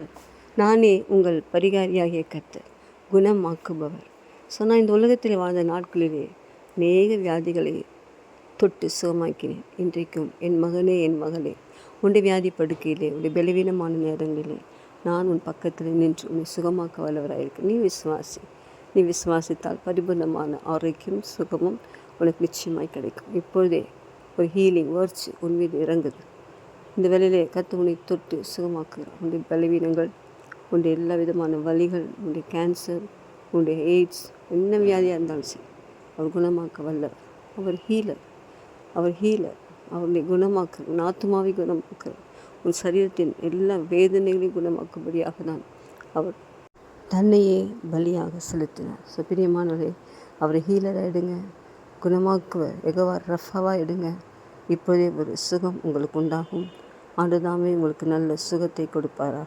ஆண்டவர், நானே உங்கள் பரிகாரியாகிய கர்த்தர், குணமாக்குபவர். நான் இந்த உலகத்தில் வாழ்ந்த நாட்களிலே அநேக வியாதிகளை தொட்டு சுகமாக்கினேன். இன்றைக்கும் என் மகனே, என் மகளே, உன்னுடைய வியாதி படுக்கையிலே, உன்னுடைய பலவீனமான நேரங்களிலே நான் உன் பக்கத்தில் நின்று உன்னை சுகமாக்க வல்லவராயிருக்கேன். நீ விசுவாசித்தால் பரிபூர்ணமான ஆரோக்கியம், சுகமும் உனக்கு நிச்சயமாய் கிடைக்கும். இப்பொழுதே ஒரு ஹீலிங் வேர்ட்ஸ் உன் மீது இறங்குது. இந்த வேளையிலே கர்த்தர் உன்னை தொட்டு சுகமாக்குகிறார். உன்னுடைய பலவீனங்கள், உன்னுடைய எல்லா விதமான வலிகள், உன்னுடைய கேன்சர், உன்னுடைய எய்ட்ஸ், என்ன வியாதியாக இருந்தாலும் சரி, அவர் குணமாக்க வல்லவர். அவர் ஹீலர். அவருடைய குணமாக்கு, உன் ஆத்துமாவை குணமாக்குறார். உன் சரீரத்தின் எல்லா வேதனைகளையும் குணமாக்கும்படியாக தான் அவர் தன்னையே பலியாக செலுத்தினார். பிரியமானவரே, அவரை ஹீலராக எடுங்க, குணமாக்குவர் யெகோவா ரஃபாவாக எடுங்க. இப்போதே ஒரு சுகம் உங்களுக்கு உண்டாகும். ஆண்டவரே உங்களுக்கு நல்ல சுகத்தை கொடுப்பாராக.